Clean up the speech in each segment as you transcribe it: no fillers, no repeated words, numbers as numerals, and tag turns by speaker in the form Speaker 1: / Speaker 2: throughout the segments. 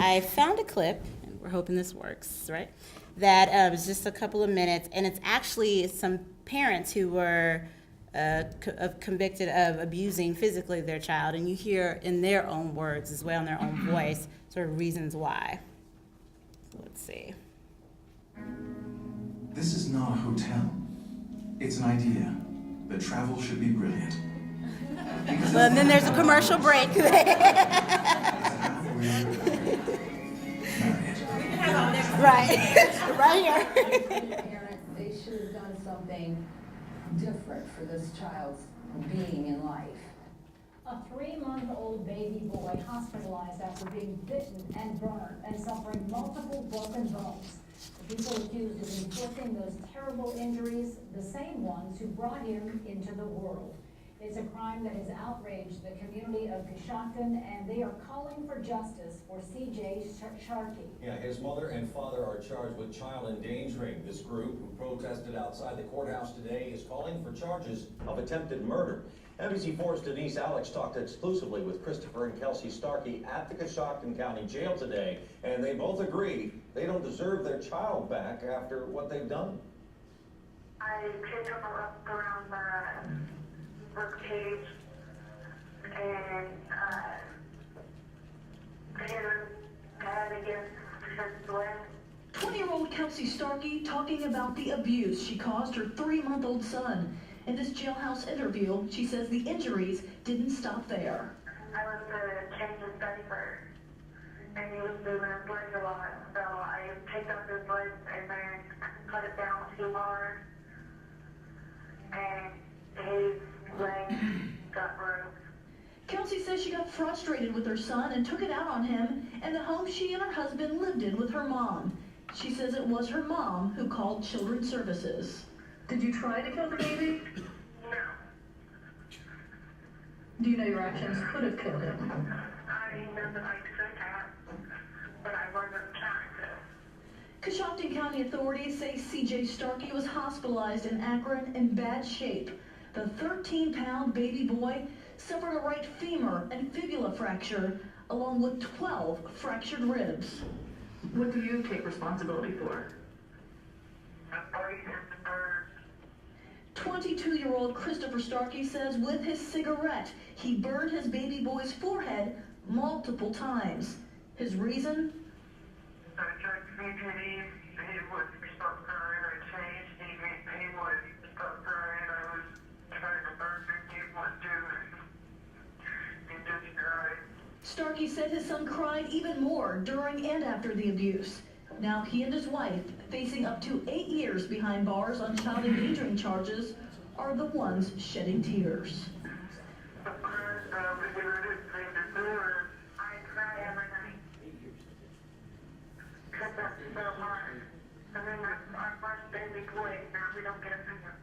Speaker 1: I found a clip, and we're hoping this works, right? That was just a couple of minutes, and it's actually some parents who were convicted of abusing physically their child, and you hear in their own words as well, in their own voice, sort of reasons why. Let's see.
Speaker 2: This is not a hotel. It's an idea that travel should be brilliant.
Speaker 1: Well, and then there's a commercial break. Right, right here.
Speaker 3: Parents, they should have done something different for this child's being in life.
Speaker 4: A 3-month-old baby boy hospitalized after being bitten and burned and suffering multiple broken bones. The people accused of inflicting those terrible injuries, the same ones who brought him into the world. It's a crime that has outraged the community of Coshocton, and they are calling for justice for C.J. Sharkey.
Speaker 5: Yeah, his mother and father are charged with child endangering. This group, who protested outside the courthouse today, is calling for charges of attempted murder. NBC4's Denise Alex talked exclusively with Christopher and Kelsey Starkey at the Coshocton County Jail today, and they both agree they don't deserve their child back after what they've done.
Speaker 6: I picked him up around the rib cage and hit him bad against his leg.
Speaker 7: 20-year-old Kelsey Starkey talking about the abuse she caused her 3-month-old son. In this jailhouse interview, she says the injuries didn't stop there.
Speaker 6: I was to change his diaper, and he was moving his legs a lot, so I picked up his legs and then put it down too hard, and his leg got broke.
Speaker 7: Kelsey says she got frustrated with her son and took it out on him and the home she and her husband lived in with her mom. She says it was her mom who called Children's Services. Did you try to kill the baby?
Speaker 6: No.
Speaker 7: Do you know your actions could have killed him?
Speaker 6: I know that I could have, but I wasn't trying to.
Speaker 7: Coshocton County authorities say C.J. Starkey was hospitalized in Akron in bad shape. The 13-pound baby boy suffered a right femur and fibula fracture, along with 12 fractured ribs. What do you take responsibility for? 22-year-old Christopher Starkey says with his cigarette, he burned his baby boy's forehead multiple times. His reason?
Speaker 6: I tried to feed him, he wouldn't stop crying. I changed, he wouldn't stop crying. I was trying to burn him, he wouldn't do it. He just cried.
Speaker 7: Starkey said his son cried even more during and after the abuse. Now he and his wife, facing up to 8 years behind bars on child endangering charges, are the ones shedding tears.
Speaker 6: I cry every night. Because that's so hard. And then our first baby boy, now we don't get a finger.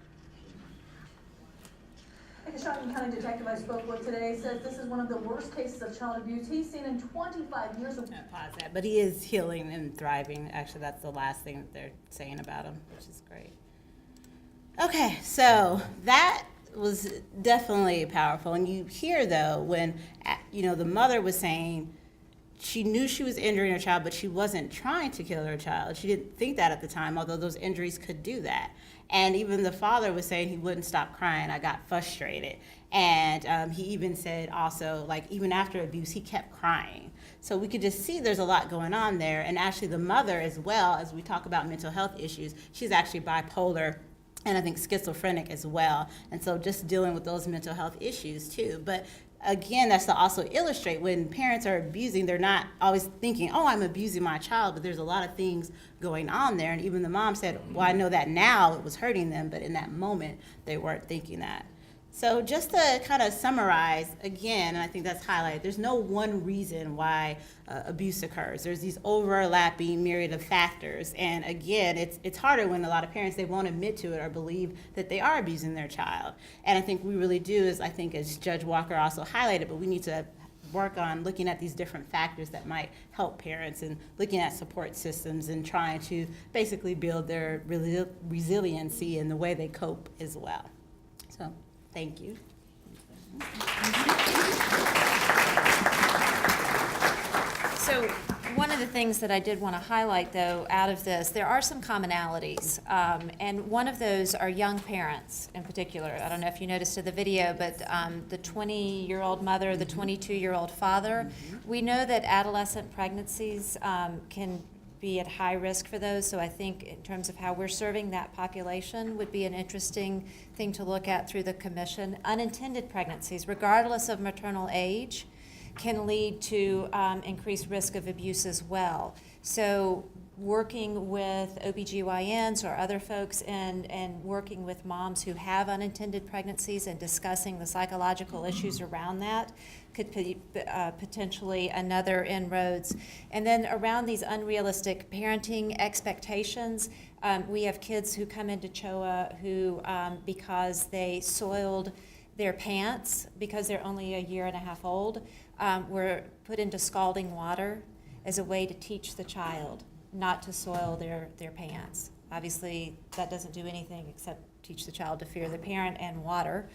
Speaker 8: A Coshocton County detective I spoke with today says this is one of the worst cases of child abuse he's seen in 25 years.
Speaker 1: I'm gonna pause that, but he is healing and thriving. Actually, that's the last thing that they're saying about him, which is great. Okay, so that was definitely powerful. And you hear, though, when, the mother was saying she knew she was injuring her child, but she wasn't trying to kill her child. She didn't think that at the time, although those injuries could do that. And even the father was saying he wouldn't stop crying. I got frustrated. And he even said also, even after abuse, he kept crying. So we could just see there's a lot going on there. And actually the mother as well, as we talk about mental health issues, she's actually bipolar and I think schizophrenic as well. And so just dealing with those mental health issues too. But again, that's to also illustrate when parents are abusing, they're not always thinking, oh, I'm abusing my child, but there's a lot of things going on there. And even the mom said, well, I know that now it was hurting them, but in that moment, they weren't thinking that. So just to kind of summarize, again, and I think that's highlighted, there's no one reason why abuse occurs. There's these overlapping myriad of factors. And again, it's harder when a lot of parents, they won't admit to it or believe that they are abusing their child. And I think we really do, as I think as Judge Walker also highlighted, but we need to work on looking at these different factors that might help parents and looking at support systems and trying to basically build their resiliency in the way they cope as well. So. Thank you.
Speaker 9: So one of the things that I did want to highlight, though, out of this, there are some commonalities. And one of those are young parents in particular. I don't know if you noticed in the video, but the 20-year-old mother, the 22-year-old father, we know that adolescent pregnancies can be at high risk for those. So I think in terms of how we're serving that population would be an interesting thing to look at through the commission. Unintended pregnancies, regardless of maternal age, can lead to increased risk of abuse as well. So working with OBGYNs or other folks and working with moms who have unintended pregnancies and discussing the psychological issues around that could be potentially another inroads. And then around these unrealistic parenting expectations, we have kids who come into CHOA who, because they soiled their pants because they're only a year and a half old, were put into scalding water as a way to teach the child not to soil their pants. Obviously, that doesn't do anything except teach the child to fear the parent and water.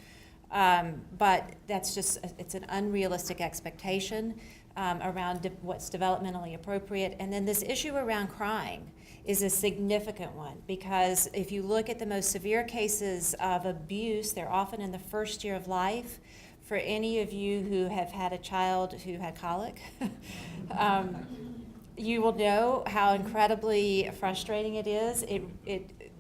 Speaker 9: But that's just, it's an unrealistic expectation around what's developmentally appropriate. And then this issue around crying is a significant one, because if you look at the most severe cases of abuse, they're often in the first year of life. For any of you who have had a child who had colic, you will know how incredibly frustrating it is.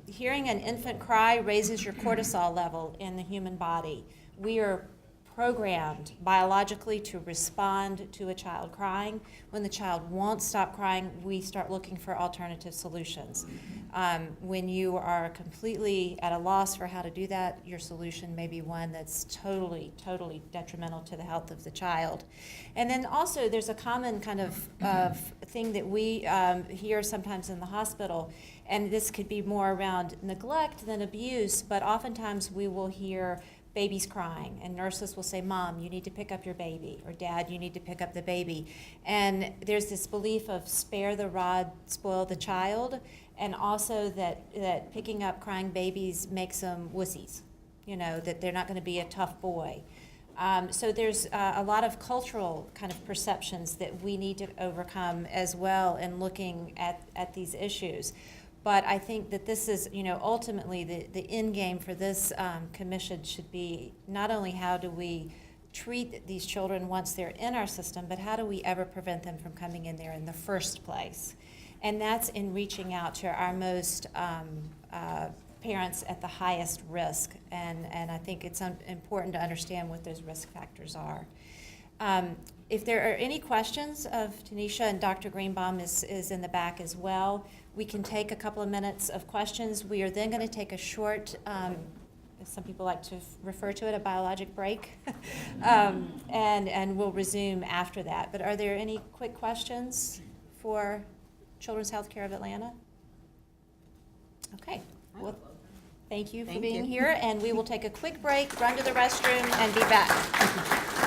Speaker 9: Hearing an infant cry raises your cortisol level in the human body. We are programmed biologically to respond to a child crying. When the child won't stop crying, we start looking for alternative solutions. When you are completely at a loss for how to do that, your solution may be one that's totally detrimental to the health of the child. And then also there's a common kind of thing that we hear sometimes in the hospital, and this could be more around neglect than abuse, but oftentimes we will hear babies crying, and nurses will say, "Mom, you need to pick up your baby," or "Dad, you need to pick up the baby." And there's this belief of spare the rod, spoil the child, and also that picking up crying babies makes them wussies, that they're not going to be a tough boy. So there's a lot of cultural kind of perceptions that we need to overcome as well in looking at these issues. But I think that this is, ultimately the end game for this commission should be not only how do we treat these children once they're in our system, but how do we ever prevent them from coming in there in the first place? And that's in reaching out to our most parents at the highest risk. And I think it's important to understand what those risk factors are. If there are any questions of Tanisha, and Dr. Greenbaum is in the back as well, we can take a couple of minutes of questions. We are then going to take a short, some people like to refer to it, a biologic break, and we'll resume after that. But are there any quick questions for Children's Healthcare of Atlanta? Okay. Well, thank you for being here, and we will take a quick break, run to the restroom, and be back.